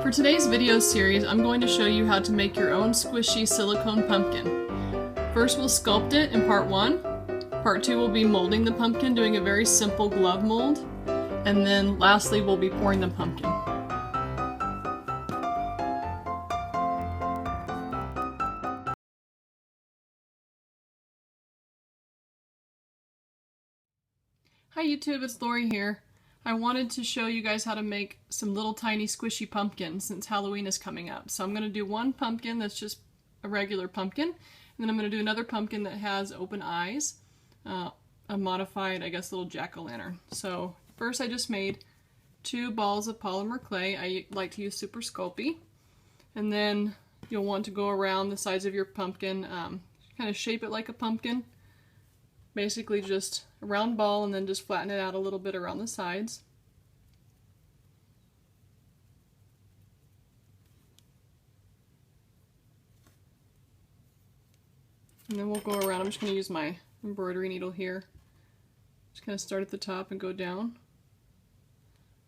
For today's video series, I'm going to show you how to make your own squishy silicone pumpkin. First we'll sculpt it in part 1. Part 2 will be molding the pumpkin, doing a very simple glove mold. And then lastly we'll be pouring the pumpkin. Hi YouTube, it's Lori here. I wanted to show you guys how to make some little tiny squishy pumpkins since Halloween is coming up. So I'm going to do one pumpkin that's just a regular pumpkin, and then I'm going to do another pumpkin that has open eyes, a modified, I guess, little jack-o'-lantern. So first I just made 2 balls of polymer clay. I like to use Super Sculpey. And then you'll want to go around the sides of your pumpkin, kind of shape it like a pumpkin. Basically just a round ball and then just flatten it out a little bit around the sides. And then we'll go around. I'm just going to use my embroidery needle here. Just kind of start at the top and go down.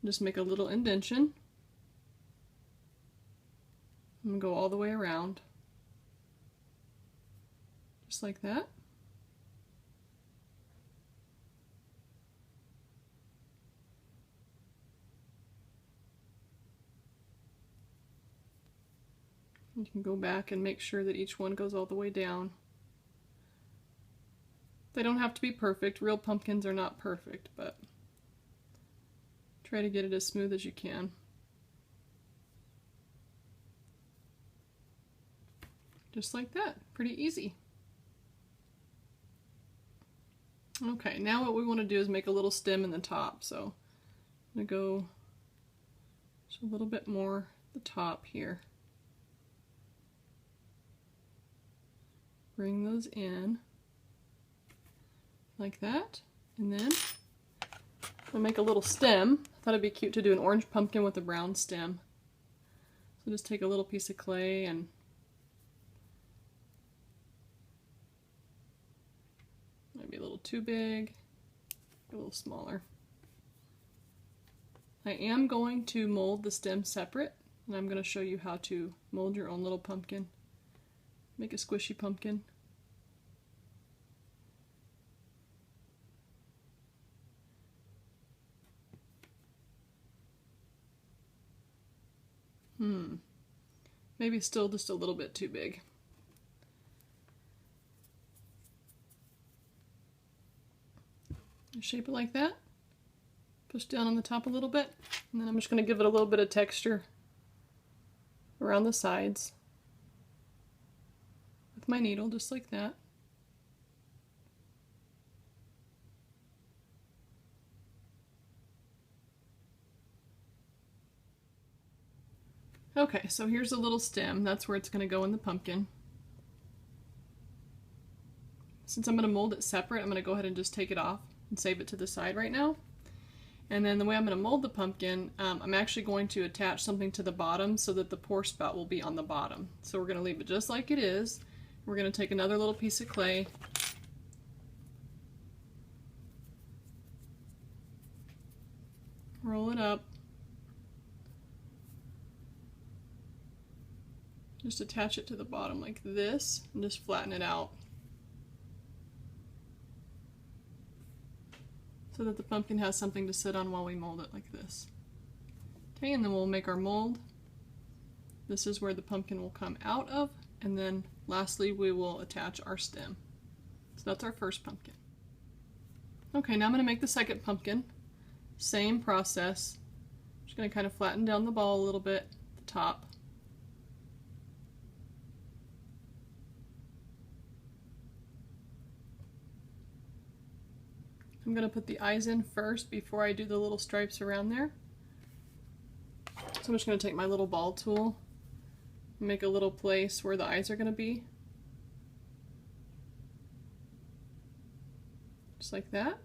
Just make a little indention. And go all the way around. Just like that. You can go back and make sure that each one goes all the way down. They don't have to be perfect. Real pumpkins are not perfect, but try to get it as smooth as you can. Just like that. Pretty easy. Okay, now what we want to do is make a little stem in the top. So I'm going to go just a little bit more at the top here. Bring those in like that, and then I'll make a little stem. I thought it'd be cute to do an orange pumpkin with a brown stem. So just take a little piece of clay and maybe a little too big, a little smaller. I am going to mold the stem separate, and I'm going to show you how to mold your own little pumpkin. Make a squishy pumpkin. Maybe still just a little bit too big. Shape it like that. Push down on the top a little bit. And then I'm just going to give it a little bit of texture around the sides. My needle, just like that. Okay, so here's a little stem. That's where it's going to go in the pumpkin. Since I'm going to mold it separate, I'm going to go ahead and just take it off and save it to the side right now. And then the way I'm going to mold the pumpkin, I'm actually going to attach something to the bottom so that the pour spout will be on the bottom. So we're going to leave it just like it is. We're going to take another little piece of clay, roll it up, just attach it to the bottom like this, and just flatten it out so that the pumpkin has something to sit on while we mold it like this. Okay, and then we'll make our mold. This is where the pumpkin will come out of, and then lastly we will attach our stem. So that's our first pumpkin. Okay, now I'm going to make the second pumpkin. Same process. Just going to kind of flatten down the ball a little bit at the top. I'm going to put the eyes in first before I do the little stripes around there. So I'm just going to take my little ball tool, make a little place where the eyes are going to be. Just like that.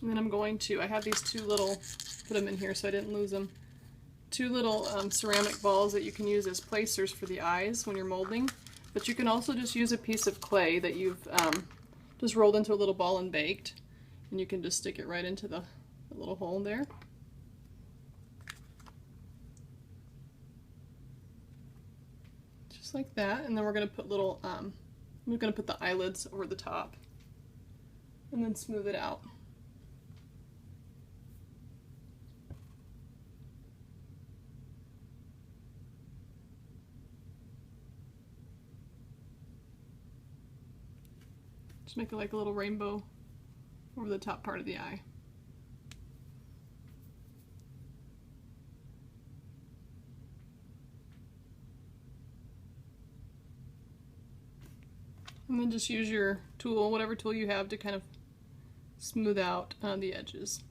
And then I'm going to, I have these 2 little, put them in here so I didn't lose them, 2 little ceramic balls that you can use as placers for the eyes when you're molding. But you can also just use a piece of clay that you've just rolled into a little ball and baked, and you can just stick it right into the little hole there. Just like that, and then we're going to put little, I'm going to put the eyelets over the top, and then smooth it out. Just make it like a little rainbow over the top part of the eye. And then just use your tool, whatever tool you have, to kind of smooth out the edges.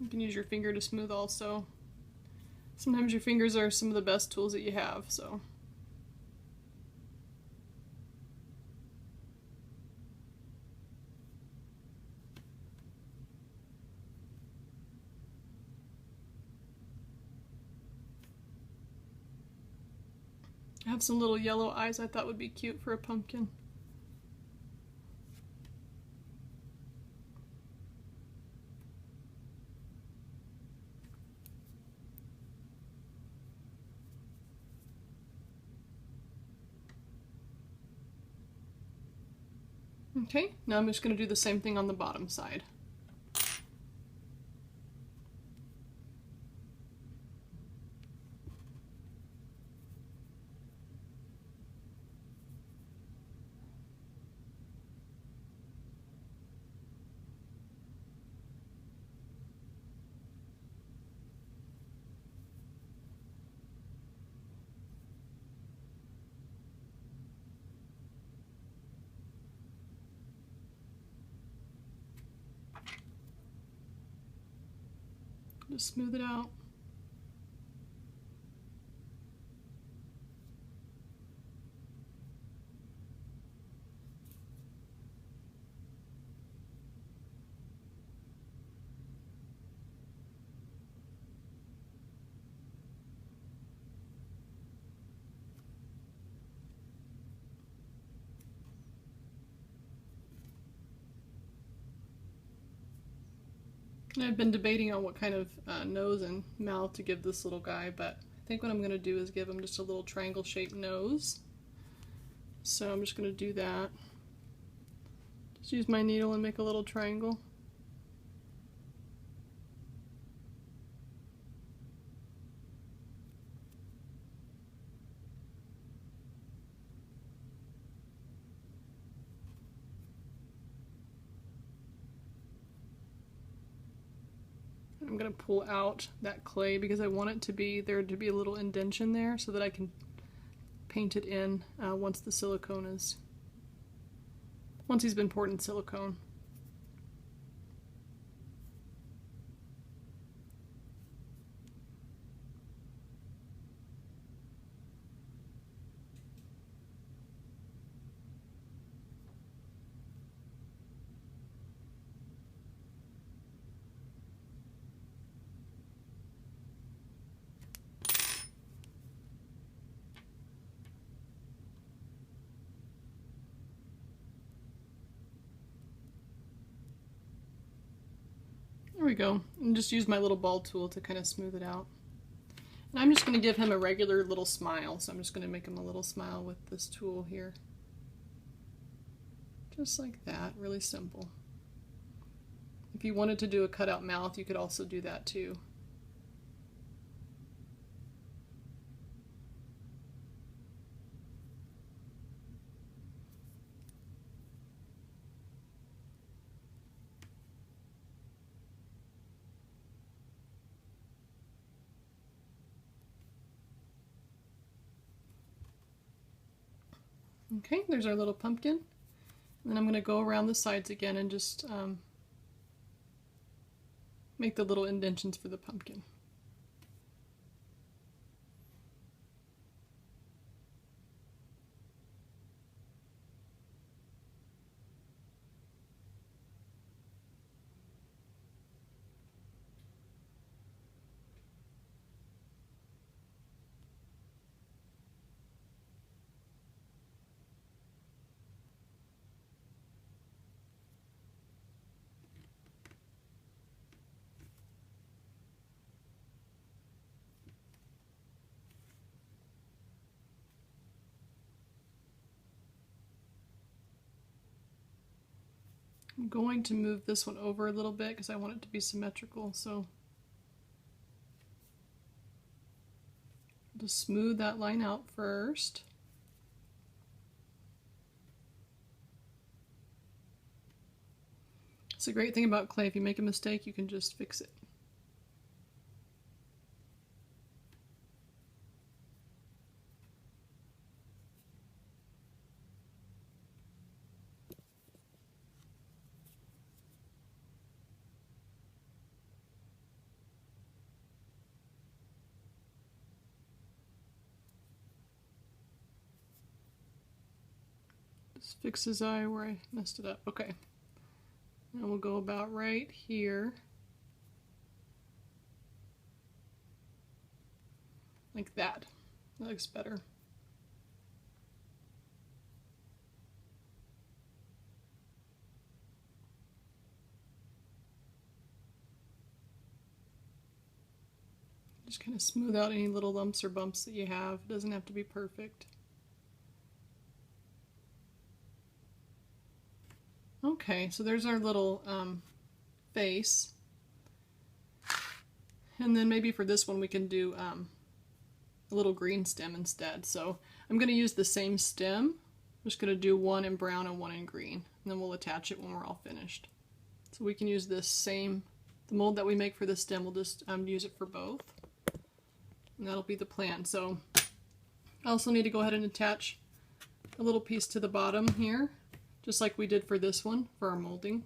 You can use your finger to smooth also. Sometimes your fingers are some of the best tools that you have, so. I have some little yellow eyes I thought would be cute for a pumpkin. Okay, now I'm just going to do the same thing on the bottom side. Just smooth it out. And I've been debating on what kind of nose and mouth to give this little guy, but I think what I'm going to do is give him just a little triangle shaped nose. So I'm just going to do that. Just use my needle and make a little triangle. I'm going to pull out that clay because I want it to be there to be a little indentation there so that I can paint it in once the silicone is, once he's been poured in silicone. There we go. And just use my little ball tool to kind of smooth it out. And I'm just going to give him a regular little smile. So I'm just going to make him a little smile with this tool here. Just like that. Really simple. If you wanted to do a cutout mouth, you could also do that too. Okay, there's our little pumpkin. And then I'm going to go around the sides again and just make the little indentions for the pumpkin. I'm going to move this one over a little bit because I want it to be symmetrical. So just smooth that line out first. It's a great thing about clay. If you make a mistake, you can just fix it. Just fix his eye where I messed it up. Okay. And we'll go about right here. Like that. That looks better. Just kind of smooth out any little lumps or bumps that you have. It doesn't have to be perfect. Okay, so there's our little face. And then maybe for this one we can do a little green stem instead. So I'm going to use the same stem. I'm just going to do one in brown and one in green. And then we'll attach it when we're all finished. So we can use this same, the mold that we make for this stem, we'll just use it for both. And that'll be the plan. So I also need to go ahead and attach a little piece to the bottom here, just like we did for this one, for our molding.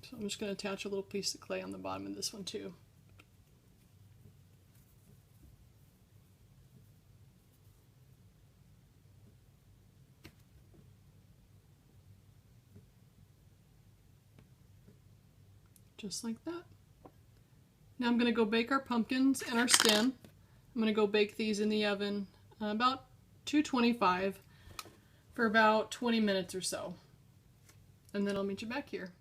So I'm just going to attach a little piece of clay on the bottom of this one too. Just like that. Now I'm going to go bake our pumpkins and our stem. I'm going to go bake these in the oven about 225 for about 20 minutes or so. And then I'll meet you back here.